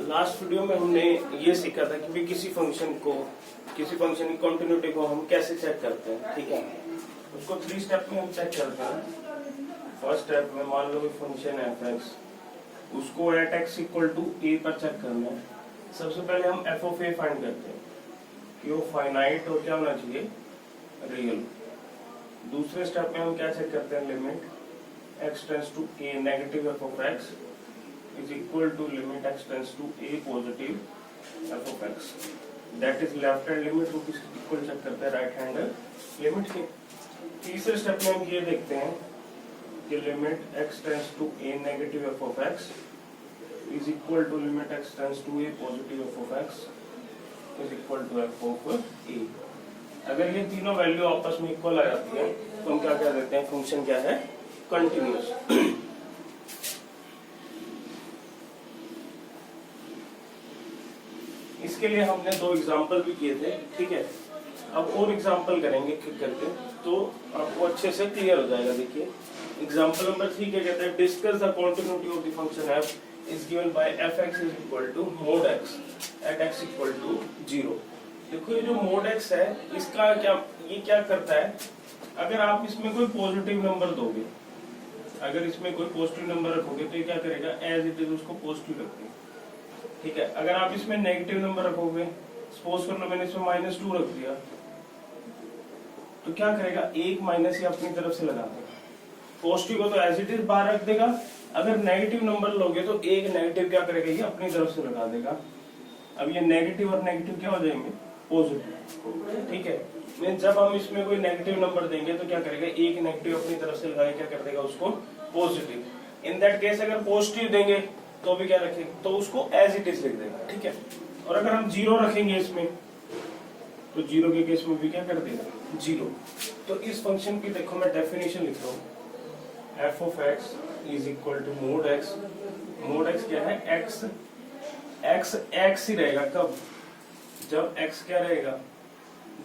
Last video में हमने ये सीखा था कि भी किसी फंक्शन की कंटिन्यूटी को हम कैसे चेक करते हैं, ठीक है। उसको 3 स्टेप में हम चेक करते हैं। फर्स्ट स्टेप में मान लो फंक्शन एफ एक्स, उसको एट एक्स इक्वल टू ए पर चेक करना है। सबसे पहले हम एफ ऑफ ए फाइंड करते हैं कि वो फाइनाइट और क्या होना चाहिए, रियल। दूसरे स्टेप में हम क्या चेक करते हैं, limit x tends to a negative f of x is equal to limit x tends to a positive f of x, that is left hand limit को किसके इक्वल चेक करते हैं, राइट हैंड लिमिट के। तीसरे step में हम ये देखते हैं कि limit x tends to a negative f of x is equal to limit x tends to a positive f of x is equal to f of a। अगर ये तीनों वैल्यू आपस में इक्वल आ जाती है तो हम क्या कह देते हैं, फंक्शन क्या है, कंटिन्यूअस। इसके लिए हमने 2 एग्जाम्पल भी किए थे, ठीक है। अब और एग्जाम्पल करेंगे करके तो आपको अच्छे से क्लियर हो जाएगा। देखिए एग्जाम्पल नंबर 3 क्या कहते हैं, discuss the continuity of the function f is given by f(x) is equal to mod x at x equal to 0। देखो ये जो mod x है इसका ये क्या करता है, अगर आप इसमें कोई पॉजिटिव नंबर दोगे, अगर इसमें कोई पॉजिटिव नंबर रखोगे तो ये क्या करेगा, एज इट इज उसको पॉजिटिव रखेगा, ठीक है। अगर आप इसमें नेगेटिव नंबर रखोगे, सपोज कर लो मैंने इसमें -2 रख दिया, तो क्या करेगा, एक माइनस ही अपनी तरफ से लगा देगा। पॉजिटिव को तो एज इट इज बाहर रख देगा, अगर नेगेटिव नंबर लोगे तो एक नेगेटिव क्या करेगा, ये अपनी तरफ से लगा देगा। अब ये नेगेटिव और नेगेटिव क्या हो जाएंगे, पॉजिटिव, ठीक है। मैं जब हम इसमें कोई नेगेटिव नंबर देंगे तो क्या करेगा, एक नेगेटिव अपनी तरफ से लगाए क्या कर देगा, उसको पॉजिटिव। इन दैट केस अगर पॉजिटिव देंगे तो भी क्या रखेंगे, तो उसको एज इट इज लिख देगा, ठीक है। और अगर हम 0 रखेंगे इसमें तो 0 के केस में भी क्या कर देगा, 0। तो इस फंक्शन की देखो मैं डेफिनेशन लिख रहा हूँ, f of x is equal to mod x. Mod x क्या है, एक्स ही रहेगा कब, जब एक्स क्या रहेगा,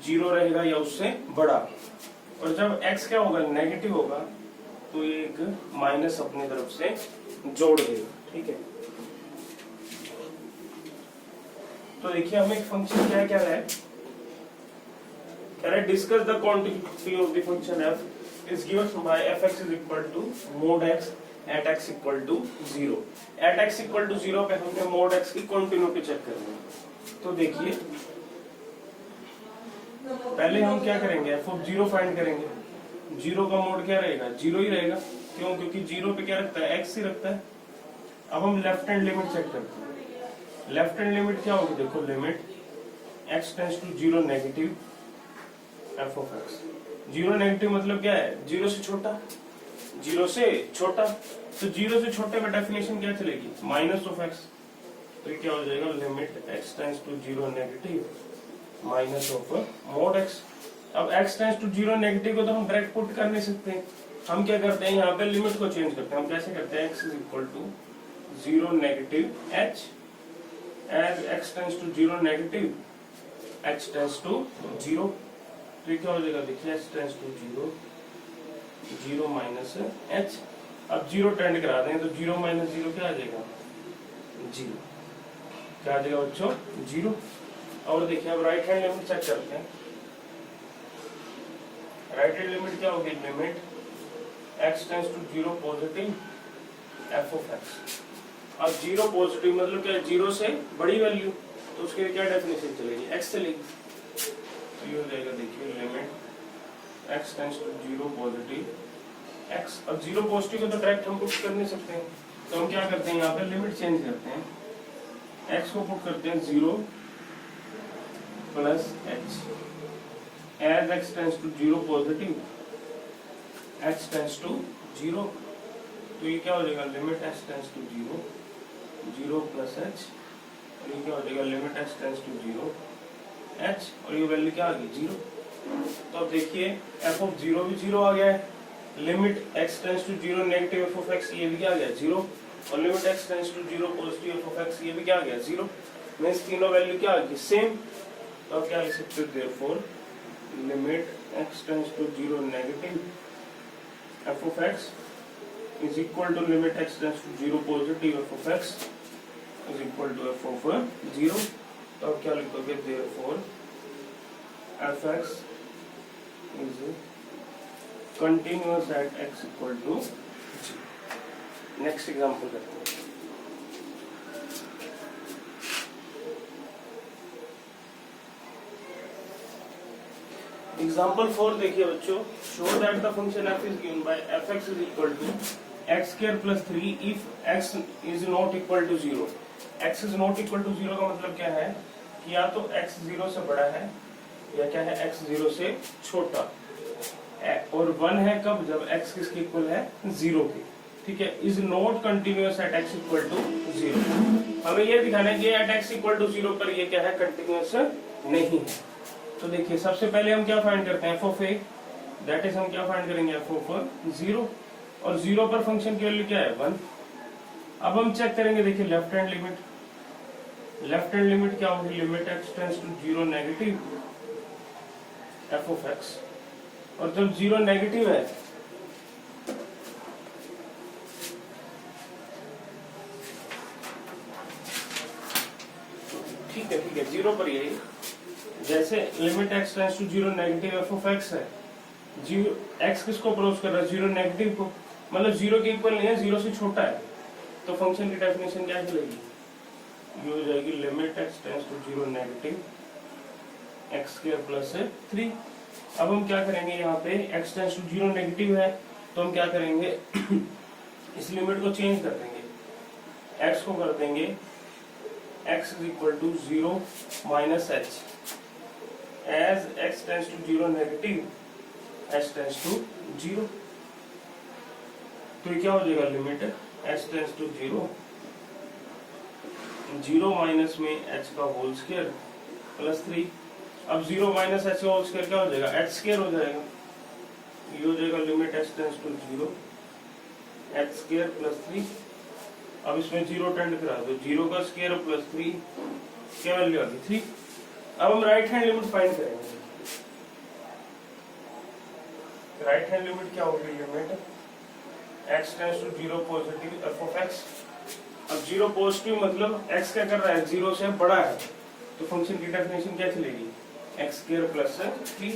0 रहेगा या उससे बड़ा। और जब एक्स क्या होगा, नेगेटिव होगा, तो ये एक माइनस अपनी तरफ से जोड़ देगा, ठीक है। तो देखिए हमें एक फंक्शन क्या है, कह रहा है discuss the quantity of the function f is given by f(x) is equal to mod x at x equal to 0। At x equal to 0 पे हमने mod x की कंटिन्यूटी चेक करनी है। तो देखिए पहले हम क्या करेंगे, f ऑफ 0 फाइंड करेंगे। 0 का मोड क्या रहेगा, 0 ही रहेगा, क्यों, क्योंकि 0 पे क्या रखता है, x ही रखता है। अब हम लेफ्ट हैंड लिमिट चेक करते हैं। लेफ्ट हैंड लिमिट क्या होगी, देखो limit x tends to 0 negative f of x। 0 negative मतलब क्या है, 0 से छोटा, 0 से छोटा। तो 0 से छोटे में डेफिनेशन क्या चलेगी, माइनस ऑफ x। तो ये क्या हो जाएगा, limit x tends to 0 negative minus of mod x। अब x टेंड्स टू 0 नेगेटिव को तो हम डायरेक्ट पुट कर नहीं सकते, हम क्या करते हैं, यहाँ पे लिमिट को चेंज करते हैं। हम कैसे करते हैं, x is equal to 0 negative h as x tends to 0 negative h tends to 0। तो ये क्या हो जाएगा, देखिए h tends to 0 0 minus h। अब 0 टेंड करा दें तो 0 माइनस 0 क्या आ जाएगा, 0। क्या आ जाएगा बच्चों, 0। और देखिए अब राइट हैंड लिमिट चेक करते हैं। राइट हैंड लिमिट क्या होगी, limit x tends to 0 positive f of x। अब 0 पॉजिटिव मतलब क्या, 0 से बड़ी वैल्यू, तो उसके लिए क्या डेफिनेशन चलेगी, x चलेगी। तो ये हो जाएगा, देखिए limit x tends to 0 positive x। अब 0 पॉजिटिव को तो डायरेक्ट हम पुट कर नहीं सकते हैं, तो हम क्या करते हैं, यहाँ पे लिमिट चेंज करते हैं, x को पुट करते हैं 0 plus h as x tends to 0 positive h tends to 0। तो ये क्या हो जाएगा, limit h tends to 0 0 plus h, और ये क्या हो जाएगा, limit h tends to 0 h, और ये वैल्यू क्या आ गई, 0। तो अब देखिए f ऑफ 0 भी 0 आ गया है, limit x tends to 0 negative f of x ये भी क्या आ गया, 0, और limit x tends to 0 positive f of x ये भी क्या आ गया, 0। मींस तीनों वैल्यू क्या आ गई, सेम। तो अब क्या लिख सकते हैं, therefore limit x tends to 0 negative f of x is equal to limit x tends to 0 positive f of x is equal to f of 0। तो अब क्या लिखोगे, therefore f x is continuous at x equal to 0। Next example करते हैं। Example 4 देखिए बच्चों, show that the function f is given by fx is equal to x square plus 3 if x is not equal to 0। x is not equal to 0 का मतलब क्या है कि या तो x 0 से बड़ा है या क्या है x 0 से छोटा, और 1 है कब, जब x किसके इक्वल है, 0 के। ठीक है, is not continuous at x equal to 0। हमें ये दिखाना है कि एट x इक्वल टू 0 पर ये क्या है, कंटिन्यूअस नहीं है। तो देखिए सबसे पहले हम क्या फाइंड करते हैं, F of A, that is हम क्या फाइंड करेंगे, एफ ऑफ 0, और 0 पर फंक्शन की वैल्यू क्या है, 1। अब हम चेक करेंगे, देखिए left hand limit, left hand limit क्या होगी, limit x tends to 0 negative f of x, और जब 0 नेगेटिव है ठीक है 0 पर यही, जैसे limit x tends to 0 negative f of x है, जीरो एक्स किसको अप्रोच कर रहा है, 0 नेगेटिव को, मतलब 0 के इक्वल नहीं है, 0 से छोटा है, तो फंक्शन की डेफिनेशन क्या चलेगी, ये हो जाएगी limit x tends to 0 negative x square plus 3। अब हम क्या करेंगे, यहाँ पे एक्स टेंड्स टू 0 नेगेटिव है, तो हम क्या करेंगे इस लिमिट को चेंज कर देंगे, एक्स को कर देंगे x is equal to 0 minus h, as x tends to 0 negative, h tends to 0। तो क्या हो जाएगा, limit h tends to 0, 0 minus में h का होल स्क्वायर प्लस 3। अब 0 माइनस h का होल स्क्वायर क्या हो जाएगा, h स्क्वायर हो जाएगा, ये हो जाएगा limit h tends to 0, h square plus 3। अब इसमें 0 टेंड करा दो, 0 का स्क्वायर प्लस 3, क्या वैल्यू आ गई, 3। अब हम राइट हैंड लिमिट फाइंड करेंगे, राइट हैंड लिमिट क्या होगी, limit x tends to 0 positive f of x। अब 0 पॉजिटिव मतलब x क्या कर रहा है, 0 से बड़ा है, तो फंक्शन की डेफिनेशन क्या चलेगी, x स्क्वायर प्लस 3।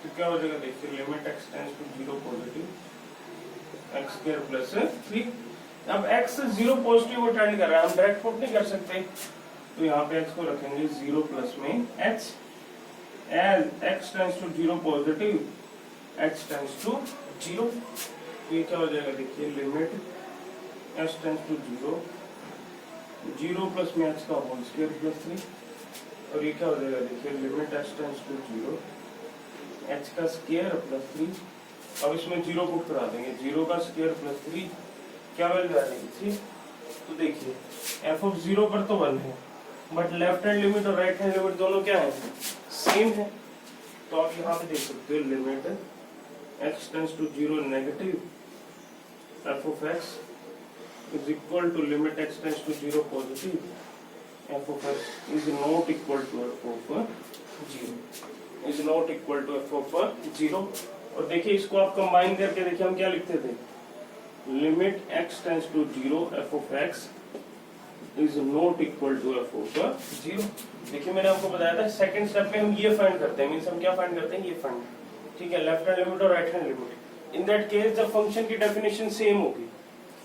तो क्या हो जाएगा, देखिए limit x tends to 0 positive x square plus 3। अब x 0 पॉजिटिव को टेंड कर रहा है, हम डायरेक्ट पुट नहीं कर सकते, तो यहाँ पे x को रखेंगे 0 प्लस में h, as x tends to 0 positive h tends to 0। ये क्या हो जाएगा, देखिए limit h tends to 0, 0 plus में h का होल स्क्वायर प्लस 3, और ये क्या हो जाएगा, देखिए limit h tends to 0, h का स्क्वायर प्लस 3। अब इसमें 0 पुट करा देंगे, 0 का स्क्वायर प्लस 3, क्या वैल्यू आ जाएगी, 3। तो देखिए f ऑफ 0 पर तो 1 है, बट लेफ्ट हैंड लिमिट और राइट हैंड लिमिट दोनों क्या है, सेम है। तो आप यहाँ पे देख सकते हो limit x tends to 0 negative f of x is equal to limit x tends to 0 positive f of x is not equal to f of 0, is not equal to f of 0। और देखिए इसको आप combine करके देखिए हम क्या लिखते थे, limit x tends to 0 f of x is not equal to f of 0। देखिए मैंने आपको बताया था सेकंड स्टेप में हम ये फाइंड करते हैं, मींस हम क्या फाइंड करते हैं, ये फाइंड, ठीक है, लेफ्ट हैंड लिमिट और right hand limit. In that case जब फंक्शन की डेफिनेशन सेम होगी,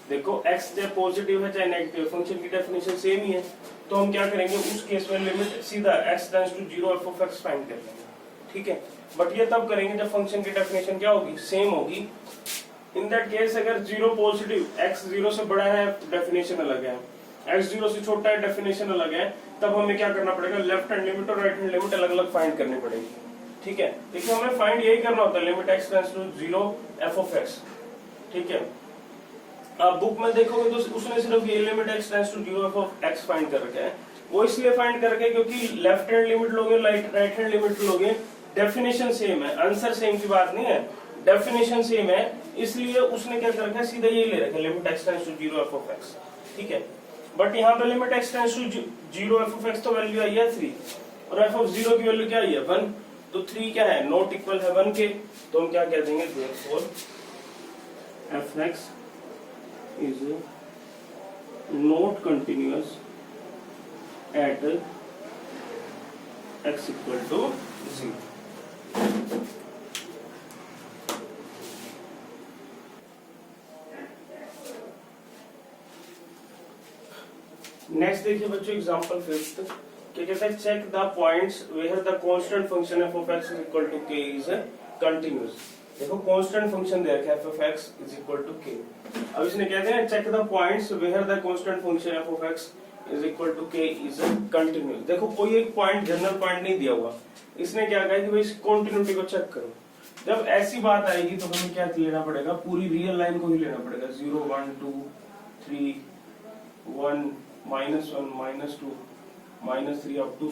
देखो x चाहे पॉजिटिव है चाहे नेगेटिव, फंक्शन की डेफिनेशन सेम ही है, तो हम क्या करेंगे उस केस में लिमिट सीधा x tends to 0 f of x find कर लेंगे, ठीक है। बट ये तब करेंगे जब फंक्शन की डेफिनेशन क्या होगी, सेम होगी। इन दैट केस अगर 0 पॉजिटिव, x 0 से बड़ा है डेफिनेशन अलग है, x 0 से छोटा है डेफिनेशन अलग है, तब हमें क्या करना पड़ेगा, लेफ्ट हैंड लिमिट और राइट हैंड लिमिट अलग अलग फाइंड करनी पड़ेगी, ठीक है। देखिए हमें फाइंड यही करना होता है, limit x tends to 0 f of x, ठीक है। आप बुक में देखोगे तो उसने सिर्फ ये limit x tends to 0 f of x find कर रखा है। वो इसलिए फाइंड कर रखा है क्योंकि लेफ्ट हैंड लिमिट लोगे राइट हैंड लिमिट लोगे, डेफिनेशन सेम है, आंसर सेम की बात नहीं है, डेफिनेशन सेम है, इसलिए उसने क्या कर रखा है, सीधा यही ले रखा है limit x tends to 0 f of x, ठीक है। बट यहाँ पे limit x tends to 0 f of x तो वैल्यू आई है 3, और f ऑफ 0 की वैल्यू क्या आई है 1, तो 3 क्या है, नॉट इक्वल है 1 के, तो हम क्या कह देंगे, therefore f(x) is not continuous at x equal to 0। Next देखिए बच्चों एग्जांपल फिफ्थ, क्या कहता है, check the points where the constant function f of x is equal to k is continuous। देखो कांस्टेंट फंक्शन दे रखा है f of x is equal to k। अब इसने कहते हैं check the points where the constant function f of x is equal to k is continuous। देखो कोई एक पॉइंट जनरल पॉइंट नहीं दिया हुआ, इसने क्या कहा कि भाई इस कंटिन्यूटी को चेक करो। जब ऐसी बात आएगी तो हमें क्या लेना पड़ेगा, पूरी रियल लाइन को ही लेना पड़ेगा, 0 1 2 3 1 -1 -2 -3 अप टू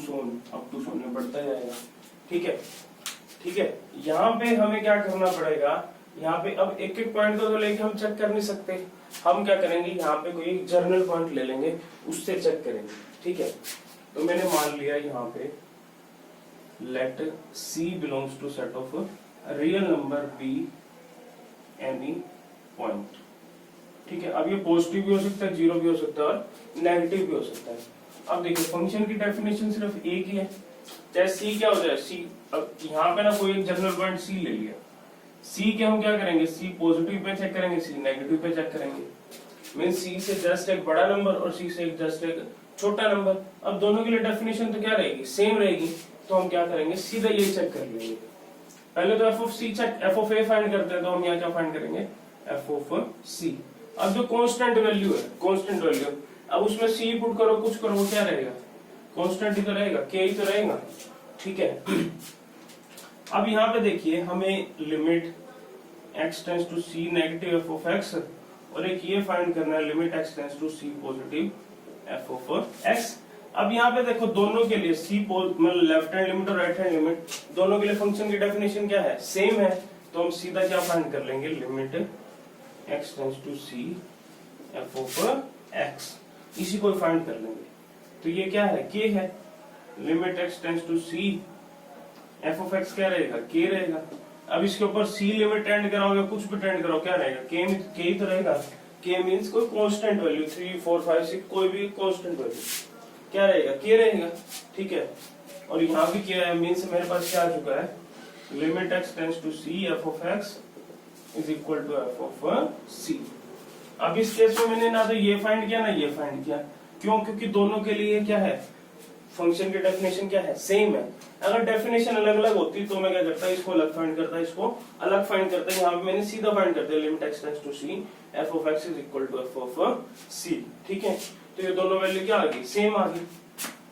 सोन में बढ़ता जाएगा। ठीक है, ठीक है। यहाँ पे हमें क्या करना पड़ेगा, यहाँ पे अब एक एक पॉइंट को तो लेके हम चेक कर नहीं सकते, हम क्या करेंगे, यहाँ पे कोई एक जर्नल पॉइंट ले लेंगे, उससे चेक करेंगे। ठीक है, तो मैंने मान लिया यहाँ पे let C belongs to set of real number be any point. ठीक है, अब ये पॉजिटिव भी हो सकता है, 0 भी हो सकता है और नेगेटिव भी हो सकता है। अब देखिए फंक्शन की डेफिनेशन सिर्फ एक ही है, चाहे C क्या हो जाए C। अब यहाँ पे ना कोई एक जनरल पॉइंट C ले लिया, C के हम क्या करेंगे, C पॉजिटिव पे चेक करेंगे, C नेगेटिव पे चेक करेंगे। मीन C से जस्ट एक बड़ा नंबर और C से जस्ट एक छोटा नंबर। अब दोनों के लिए डेफिनेशन तो क्या रहेगी, सेम रहेगी, तो हम क्या करेंगे, सीधा ये चेक कर लेंगे। पहले तो f of C check, f of A find करते हैं, तो हम यहाँ क्या फाइंड करेंगे, f of C। अब जो कांस्टेंट वैल्यू है, कांस्टेंट वैल्यू, अब उसमें C पुट करो, कुछ करो, वो क्या रहेगा, कांस्टेंट ही तो रहेगा, k ही तो रहेगा। ठीक है, अब यहाँ पे देखिए हमें limit x tends to C negative f of x, और एक ये फाइंड करना है limit x tends to C positive f of x। अब यहाँ पे देखो दोनों के लिए C मतलब लेफ्ट हैंड लिमिट और राइट हैंड लिमिट, दोनों के लिए फंक्शन की डेफिनेशन क्या है, सेम है, तो हम सीधा क्या फाइंड कर लेंगे, limit x tends to C f of x, इसी को फाइंड कर लेंगे। तो ये क्या है, k है, limit x tends to C f of x क्या रहेगा, k रहेगा। अब इसके ऊपर C लिमिट टेंड कराओ या कुछ भी टेंड कराओ, क्या रहेगा, k ही तो रहेगा। k मींस कोई कांस्टेंट वैल्यू, 3 4 5 6 कोई भी कांस्टेंट वैल्यू, क्या रहेगा, k रहेगा। ठीक है, और यहाँ भी क्या है, मींस मेरे पास क्या आ चुका है, limit x tends to C f of x is equal to f of C। अब इस केस में मैंने ना तो ये फाइंड किया ना ये फाइंड किया, क्यों, क्योंकि दोनों के लिए क्या है, फंक्शन की डेफिनेशन क्या है, सेम है। अगर डेफिनेशन अलग अलग होती तो मैं क्या करता, इसको अलग फाइंड करता, इसको अलग फाइंड करता। यहाँ पे मैंने सीधा फाइंड कर दिया, limit x tends to C f of x is equal to f of C। ठीक है, तो ये दोनों वैल्यू क्या आ गई, सेम आ गई।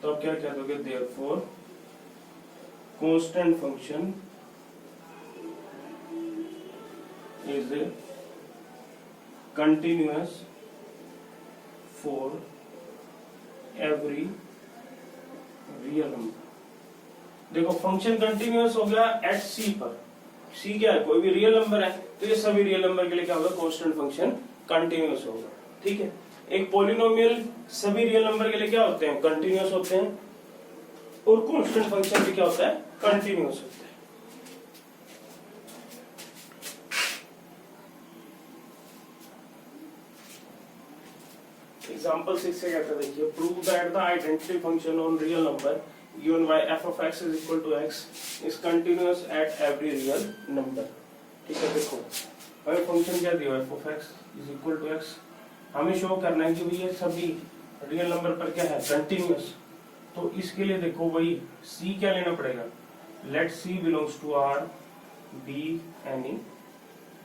तो अब क्या कह दोगे, therefore constant function is continuous for every real number. देखो फंक्शन कंटिन्यूअस हो गया एट C पर, C क्या है, कोई भी रियल नंबर है, तो ये सभी रियल नंबर के लिए क्या होगा, कांस्टेंट फंक्शन कंटिन्यूअस होगा। ठीक है, एक पॉलिनोमियल सभी रियल नंबर के लिए क्या होते हैं, कंटिन्यूअस होते हैं, और कांस्टेंट फंक्शन भी क्या होता है, कंटिन्यूअस होता है। एग्जांपल 6 से कहता है, देखिए prove that the identity function on real number given by f of x is equal to x is continuous at every real number। ठीक है, देखो हमें फंक्शन क्या दिया, f of x is equal to x, हमें show करना है कि भैया सभी रियल नंबर पर क्या है, कंटिन्यूअस। तो इसके लिए देखो वही C क्या लेना पड़ेगा, let C belongs to R be any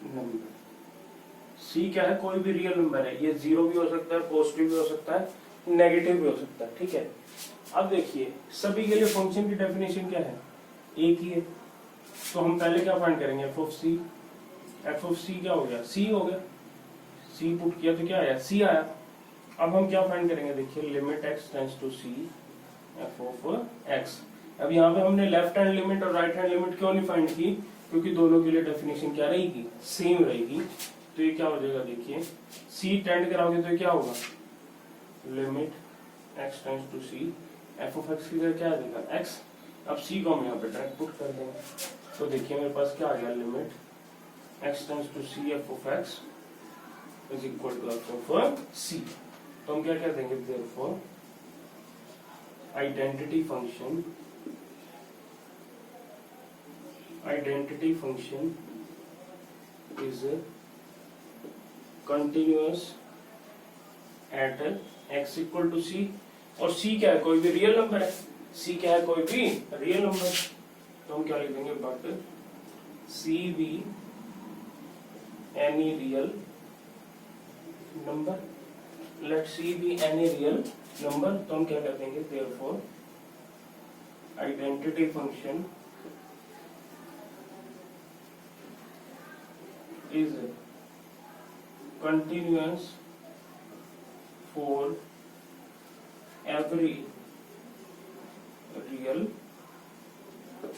number। C क्या है, कोई भी रियल नंबर है, ये 0 भी हो सकता है, पॉजिटिव भी हो सकता है, नेगेटिव भी हो सकता है। ठीक है, अब देखिए सभी के लिए फंक्शन की डेफिनेशन क्या है, एक ही है, तो हम पहले क्या फाइंड करेंगे, f of C क्या हो गया, C हो गया, C पुट किया तो क्या आया, C आया। अब हम क्या फाइंड करेंगे, देखिए limit x tends to C f of x। अब यहाँ पे हमने लेफ्ट हैंड लिमिट और राइट हैंड लिमिट क्यों नहीं फाइंड की, क्योंकि दोनों के लिए डेफिनेशन क्या रहेगी, सेम रहेगी। तो ये क्या हो जाएगा, देखिए C टेंड कराओगे तो क्या होगा, limit x tends to C f of x की जगह क्या आ जाएगा, x। अब C को हम यहाँ पे डायरेक्ट पुट कर देंगे, तो देखिए मेरे पास क्या आ गया, limit x tends to C f of x is equal to f of C। तो हम क्या कह देंगे, therefore identity function is continuous at x equal to c, और c क्या है, कोई भी रियल नंबर है, c क्या है, कोई भी रियल नंबर, तो हम क्या लिख देंगे, बट c भी any real number, let c भी एनी रियल नंबर, तो हम क्या कर देंगे, therefore identity function is continuous for every real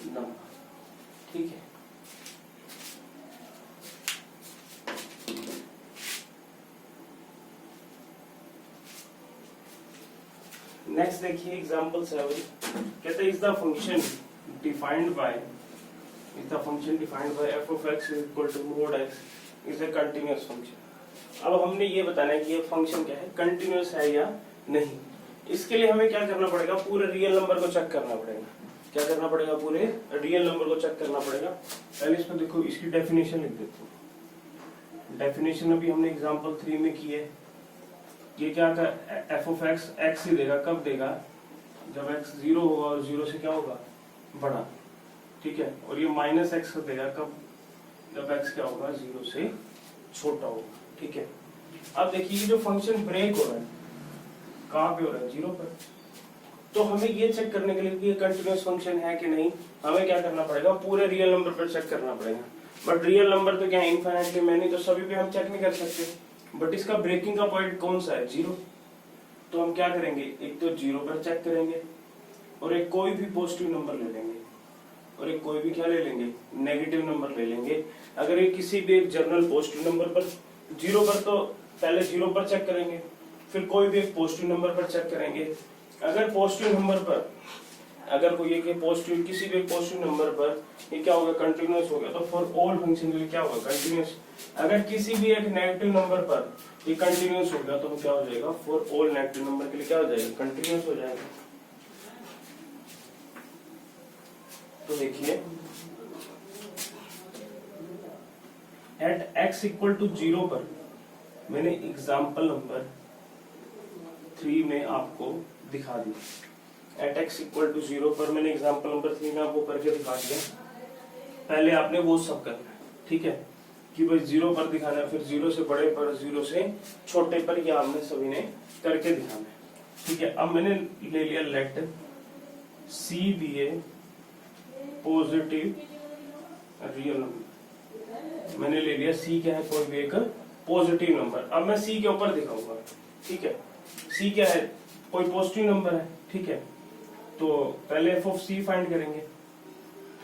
number, ठीक है। नेक्स्ट देखिए एग्जांपल 7, कहते हैं is the function defined by f of x is equal to mod x is a continuous function। अब हमने ये बताना है कि ये फंक्शन क्या है, कंटिन्यूअस है या नहीं। इसके लिए हमें क्या करना पड़ेगा, पूरे रियल नंबर को चेक करना पड़ेगा। क्या करना पड़ेगा, पूरे रियल नंबर को चेक करना पड़ेगा। पहले इसमें देखो, इसकी डेफिनेशन लिख देते हैं। डेफिनेशन अभी हमने एग्जांपल 3 में की है। ये क्या था, f of x x ही देगा, कब देगा, जब x 0 होगा और 0 से क्या होगा, बड़ा, ठीक है। और ये माइनस एक्स देगा कब, जब x क्या होगा, 0 से छोटा होगा, ठीक है। अब देखिए जो फंक्शन ब्रेक हो रहा है, कहाँ पे हो रहा है, 0 पर। तो हमें ये चेक करने के लिए कि ये कंटिन्यूअस फंक्शन है कि नहीं, हमें क्या करना पड़ेगा, पूरे रियल नंबर पर चेक करना पड़ेगा। बट रियल नंबर तो क्या है, इनफाइनाइटली मैनी, तो सभी पे हम चेक नहीं कर सकते। बट इसका ब्रेकिंग का पॉइंट कौन सा है, 0। तो हम क्या करेंगे, एक तो 0 पर चेक करेंगे, और एक कोई भी पॉजिटिव नंबर ले लेंगे, और एक कोई भी क्या ले लेंगे, नेगेटिव नंबर ले लेंगे। अगर ये किसी भी एक जनरल पॉजिटिव नंबर पर 0 पर, तो पहले 0 पर चेक करेंगे, फिर कोई भी एक पॉजिटिव नंबर पर चेक करेंगे। अगर पॉजिटिव नंबर पर, अगर कोई एक पॉजिटिव, किसी भी पॉजिटिव नंबर पर ये क्या होगा, कंटिन्यूअस हो गया, तो फॉर ऑल फंक्शन के लिए क्या होगा, कंटिन्यूअस। अगर किसी भी एक नेगेटिव नंबर पर ये कंटिन्यूअस हो गया, तो क्या हो जाएगा, फॉर ऑल नेगेटिव नंबर के लिए क्या हो जाएगा, कंटिन्यूअस हो जाएगा। तो देखिए एट x इक्वल टू 0 पर मैंने एग्जाम्पल नंबर 3 में आपको दिखा दिया। एट x इक्वल टू 0 पर मैंने एग्जाम्पल नंबर 3 में आपको करके दिखा दिया। पहले आपने वो सब करना है, ठीक है, कि भाई 0 पर दिखाना है, फिर 0 से बड़े पर, 0 से छोटे पर, ये आपने सभी ने करके दिखाना है, ठीक है। अब मैंने ले लिया लेट c बी ए पॉजिटिव रियल नंबर। मैंने ले लिया c क्या है, कोई भी एक पॉजिटिव नंबर। अब मैं c के ऊपर दिखाऊंगा, ठीक है। c क्या है, कोई पॉजिटिव नंबर है, ठीक है। तो पहले f ऑफ c फाइंड करेंगे।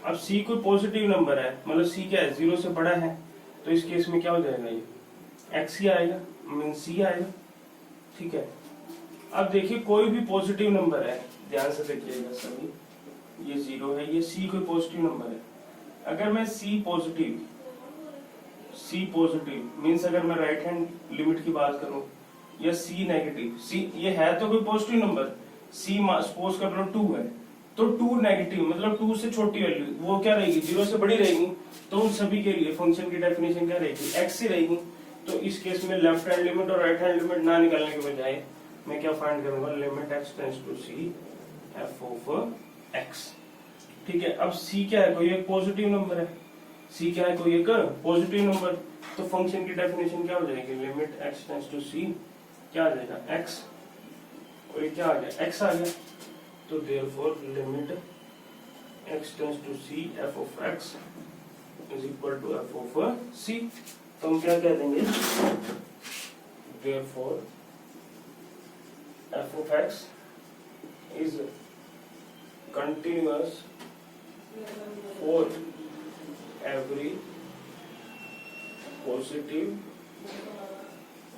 अब c कोई पॉजिटिव नंबर है, मतलब c क्या है, 0 से बड़ा है, तो इस केस में क्या हो जाएगा, ये x ही आएगा, मीन c आएगा, ठीक है। अब देखिए कोई भी पॉजिटिव नंबर है, ध्यान से देखिएगा सभी, ये 0 है, ये c कोई पॉजिटिव नंबर है। अगर मैं c पॉजिटिव मींस अगर मैं राइट हैंड लिमिट की बात करूं, या c नेगेटिव, c ये है तो कोई पॉजिटिव नंबर, c सपोज कर लो 2 है, तो 2 नेगेटिव मतलब 2 से छोटी वैल्यू, वो क्या रहेगी, 0 से बड़ी रहेगी। तो उन सभी के लिए फंक्शन की डेफिनेशन क्या रहेगी, x ही रहेगी। तो इस केस में लेफ्ट हैंड लिमिट और राइट हैंड लिमिट ना निकालने के बजाय मैं क्या फाइंड करूंगा, limit x tends to c f of x, ठीक है। अब c क्या है, कोई एक पॉजिटिव नंबर है, c क्या है, कोई एक पॉजिटिव नंबर। तो फंक्शन की डेफिनेशन क्या हो जाएगी, limit x tends to c क्या आ जाएगा, x, और ये क्या आ गया, x आ गया। तो therefore limit x tends to c f of x is equal to f of c। तो हम क्या कह देंगे, therefore f of x is continuous for every positive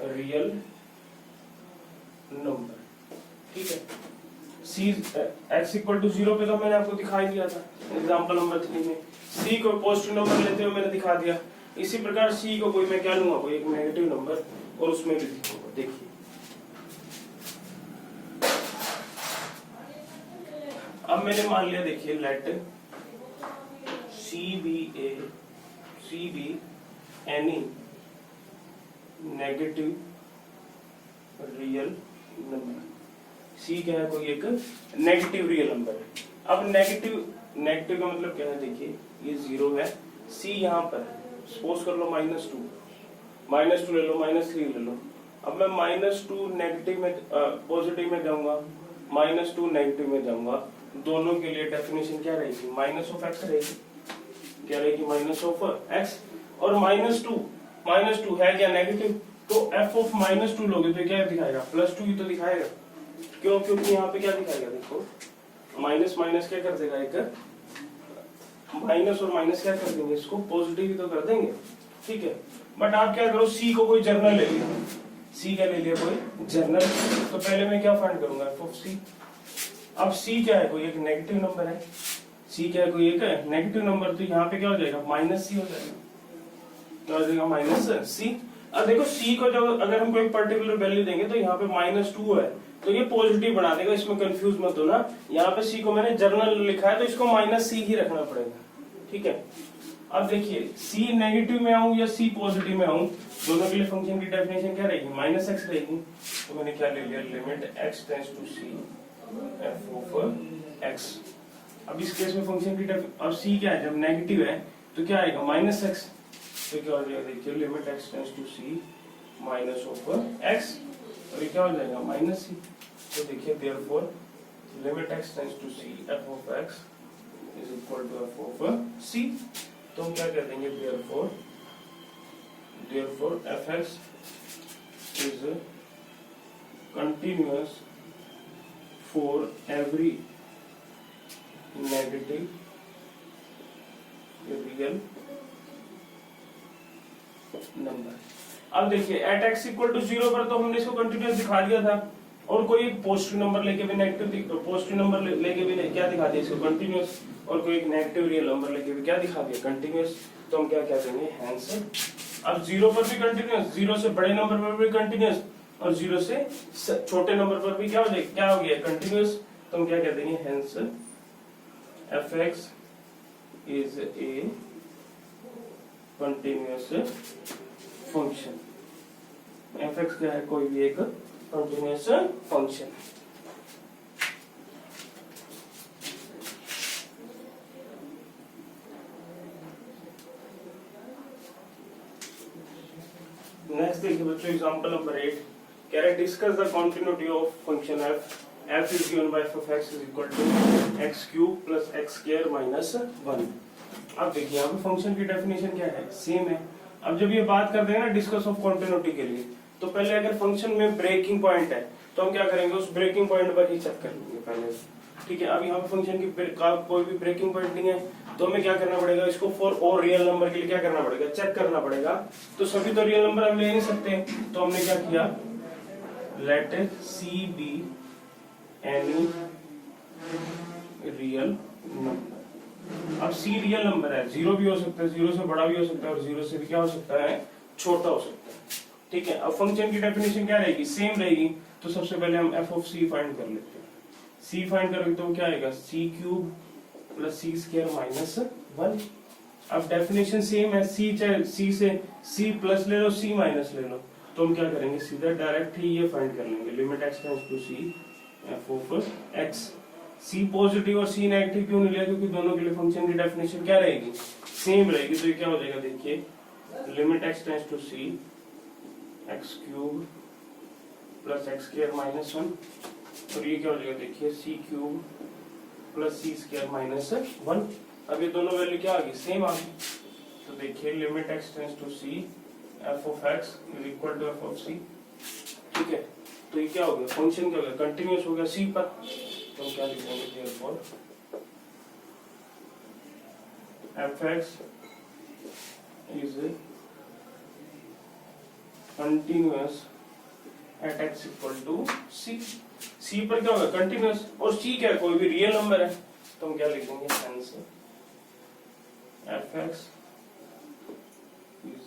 real number, ठीक है। c x इक्वल टू 0 पे तो मैंने आपको दिखाई दिया था एग्जांपल नंबर 3 में, c को पॉजिटिव नंबर लेते हुए मैंने दिखा दिया। इसी प्रकार c को कोई मैं क्या लूंगा, कोई एक नेगेटिव नंबर, और उसमें भी दिखाऊंगा। देखिए अब मैंने मान लिया, देखिए let C be any negative real number. C क्या है, कोई एक नेगेटिव रियल नंबर है। अब नेगेटिव का मतलब क्या है, देखिए ये 0 है, सी यहाँ पर है, सपोज कर लो -2 ले लो, -3 ले लो। अब मैं -2 नेगेटिव में पॉजिटिव में जाऊंगा, -2 नेगेटिव में जाऊंगा, दोनों के लिए डेफिनेशन क्या रहेगी, -(x) रहेगी। क्या रहेगी, -(x) और -2 है क्या नेगेटिव, तो f ऑफ -2 लोगे तो क्या दिखाएगा, +2 ही तो दिखाएगा। क्यों, क्योंकि यहाँ पे क्या दिखाएगा, देखो माइनस क्या कर देगा, एक माइनस और माइनस क्या कर देंगे, इसको पॉजिटिव ही तो कर देंगे, ठीक है। बट आप क्या करो, सी को कोई जर्नल ले लिया, सी क्या ले लिया, कोई जर्नल, तो पहले मैं क्या फाइंड करूंगा, एफ ऑफ सी। अब सी क्या है, कोई एक नेगेटिव नंबर है, सी क्या है, कोई एक नेगेटिव नंबर, तो यहाँ पे क्या हो जाएगा, -c हो जाएगा, क्या हो जाएगा, -c। अब देखो सी को जब अगर हम कोई पर्टिकुलर वैल्यू देंगे तो यहाँ पे -2 है, तो ये पॉजिटिव बना देगा, इसमें कंफ्यूज मत होना। यहाँ पे सी को मैंने जर्नल लिखा है तो इसको -c ही रखना पड़ेगा, ठीक है। अब देखिए सी नेगेटिव में आऊं या सी पॉजिटिव में आऊं, दोनों के लिए फंक्शन की डेफिनेशन क्या रहेगी, -x रहेगी। तो मैंने क्या ले लिया, limit x tends to c f of x। अब इस केस में फंक्शन की अब c क्या है, जब नेगेटिव है तो क्या आएगा, -x, तो क्या हो जाएगा, देखिए limit x tends to c -(x) और ये क्या हो जाएगा, -c। तो देखिए therefore limit x tends to c f of x is equal to f of c। तो हम क्या कह देंगे, therefore fx is continuous for every negative real number। अब देखिए एट x इक्वल टू 0 पर तो हमने इसको कंटिन्यूस दिखा दिया था, और कोई एक पॉजिटिव नंबर लेके भी पॉजिटिव नंबर लेके भी क्या दिखा दिया इसको, कंटिन्यूस, और कोई एक नेगेटिव रियल नंबर लेके भी क्या दिखा दिया, कंटिन्यूस। तो हम क्या कह देंगे, हेंस। अब 0 पर भी कंटिन्यूस, 0 से बड़े नंबर पर भी कंटिन्यूस, और 0 से छोटे नंबर पर भी क्या हो गया, कंटिन्यूस। तो हम क्या कह देंगे, hence fx is a continuous function. fx क्या है, कोई भी एक कंटिन्यूस फंक्शन। नेक्स्ट देखिए बच्चों, एग्जांपल नंबर 8, कह रहे discuss the continuity of function f is given by f of x is equal to x³ + x² - 1। अब देखिए यहाँ पे फंक्शन की डेफिनेशन क्या है, सेम है। अब जब ये बात करते हैं ना डिस्कस ऑफ कंटिन्यूटी के लिए, तो पहले अगर फंक्शन में ब्रेकिंग पॉइंट है तो हम क्या करेंगे, उस ब्रेकिंग पॉइंट पर ही चेक कर लेंगे पहले, ठीक है। अब यहाँ पे फंक्शन की कोई भी ब्रेकिंग पॉइंट नहीं है, तो हमें क्या करना पड़ेगा, इसको फॉर और रियल नंबर के लिए क्या करना पड़ेगा, चेक करना पड़ेगा। तो सभी तो रियल नंबर हम ले नहीं सकते, तो हमने क्या किया, let C be any real number. अब सी रियल नंबर है, 0 भी हो सकता है, 0 से बड़ा भी हो सकता है, और 0 से भी क्या हो सकता है, छोटा हो सकता है, ठीक है। अब फंक्शन की डेफिनेशन क्या रहेगी, सेम रहेगी। तो सबसे पहले हम f ऑफ c फाइंड कर लेते हैं। c फाइंड करोगे तो क्या आएगा, c³ + c² - 1। अब डेफिनेशन सेम है, c चाहे c से c प्लस ले लो, c माइनस ले लो, तो हम क्या करेंगे, सीधा डायरेक्ट ही ये फाइंड कर लेंगे, limit x tends to c f of x। c positive और c नेगेटिव क्यों नहीं लिया, क्योंकि दोनों के लिए फंक्शन की डेफिनेशन क्या रहेगी, सेम रहेगी। तो ये क्या हो जाएगा, देखिए limit x tends to c x³ + x² - 1, और ये क्या हो जाएगा, देखिए c³ + c² - 1। अब ये दोनों वैल्यू क्या आ गई, सेम आ गई। तो देखिए limit x tends to c f of x is equal to f of c, ठीक है। तो ये क्या हो गया, फंक्शन क्या हो गया, कंटिन्यूस हो गया c पर। तो हम क्या लिखेंगे, therefore fx is continuous at x equal to c। c पर क्या होगा, कंटिन्यूस, और c क्या है, कोई भी रियल नंबर है, तो हम क्या लिखेंगे, hence fx is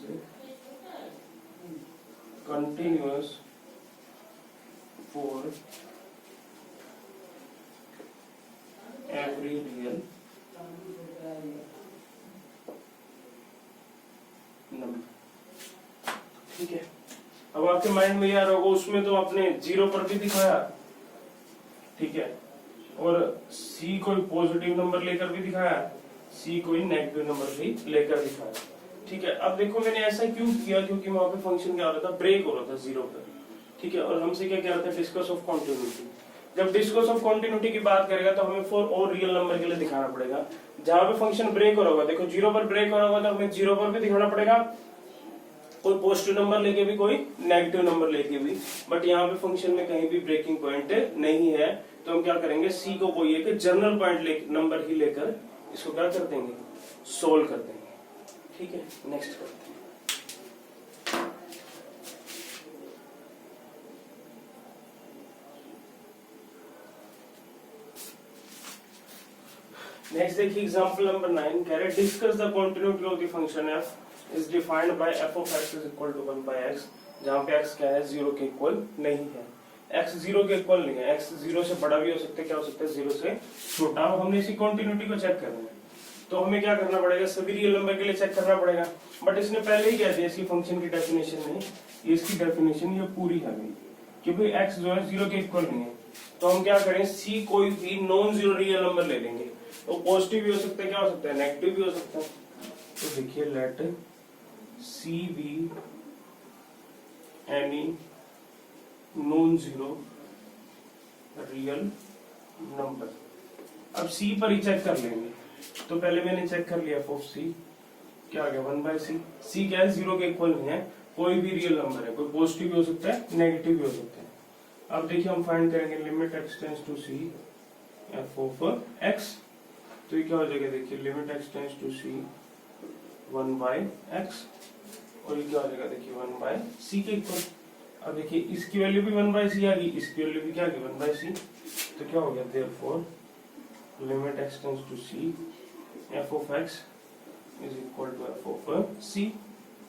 continuous for every real number. ठीक है, अब आपके माइंड में यार होगा उसमें तो आपने जीरो पर भी दिखाया, ठीक है, और सी कोई पॉजिटिव नंबर लेकर भी दिखाया, सी कोई नेगेटिव नंबर भी लेकर दिखाया। ठीक है, अब देखो मैंने ऐसा क्यों किया, क्योंकि वहां पे फंक्शन क्या हो रहा था, ब्रेक हो रहा था जीरो पर। ठीक है, और हमसे क्या कह रहा था, डिस्कस ऑफ कॉन्टिन्यूटी। जब डिस्कस ऑफ कॉन्टिन्यूटी की बात करेगा तो हमें फॉर और रियल नंबर के लिए दिखाना पड़ेगा। जहां पे फंक्शन ब्रेक हो रहा होगा, देखो जीरो पर ब्रेक हो रहा होगा तो हमें जीरो पर भी दिखाना पड़ेगा, कोई पॉजिटिव नंबर लेके भी कोई नेगेटिव नंबर लेके भी। बट यहाँ पे फंक्शन में कहीं भी ब्रेकिंग पॉइंट नहीं है, तो हम क्या करेंगे, सी को कोई एक जनरल पॉइंट नंबर ही लेकर इसको क्या कर देंगे, सोल्व कर देंगे। ठीक है, नेक्स्ट करते हैं। नेक्स्ट देखिए एग्जांपल नंबर 9 कह रहे discuss the continuity of the function f is defined by f of x is equal to 1 by x, जहां पे x क्या है, 0 के इक्वल नहीं है। x 0 के इक्वल नहीं है, x 0 से बड़ा भी हो सकता है, क्या हो सकता है, 0 से छोटा। हमने इसी कंटिन्यूटी को चेक करना है, तो हमें क्या करना पड़ेगा, सभी रियल नंबर के लिए चेक करना पड़ेगा। बट इसने पहले ही कह दिया इसकी फंक्शन की डेफिनेशन में, ये इसकी डेफिनेशन ये पूरी है क्योंकि x जो है 0 के इक्वल नहीं है। तो हम क्या करें, c कोई भी नॉन जीरो रियल नंबर ले लेंगे, तो पॉजिटिव भी हो सकता है, क्या हो सकता है, नेगेटिव भी हो सकता है। तो देखिए let C be any non zero real number. अब सी पर ही चेक कर लेंगे, तो पहले मैंने चेक कर लिया एफ ऑफ सी, क्या आ गया, 1 बाय सी। सी क्या है, 0 के इक्वल नहीं है, कोई भी रियल नंबर है, कोई पॉजिटिव भी हो सकता है, नेगेटिव भी हो सकता है। अब देखिए हम फाइंड करेंगे limit x tends to c f of x, तो ये क्या हो जाएगा, देखिए limit x tends to c 1 by x, और ये क्या हो जाएगा, देखिए 1 बाय सी के इक्वल। अब देखिए इसकी वैल्यू भी 1 बाय सी आ गई, इसकी वैल्यू भी क्या आ गई, 1 बाय सी। तो क्या हो गया, therefore limit x tends to c f of x is equal to f of c.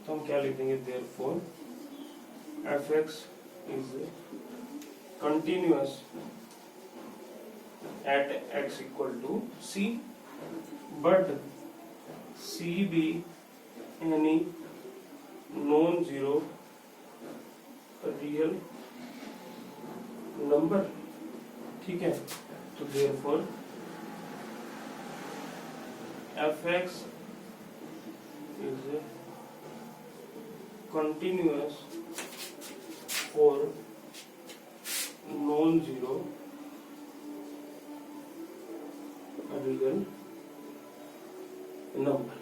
तो हम क्या लिख देंगे, therefore f x is continuous at x equal to c, but c be any non-zero real number। ठीक है, तो therefore fx is continuous for non-zero real number।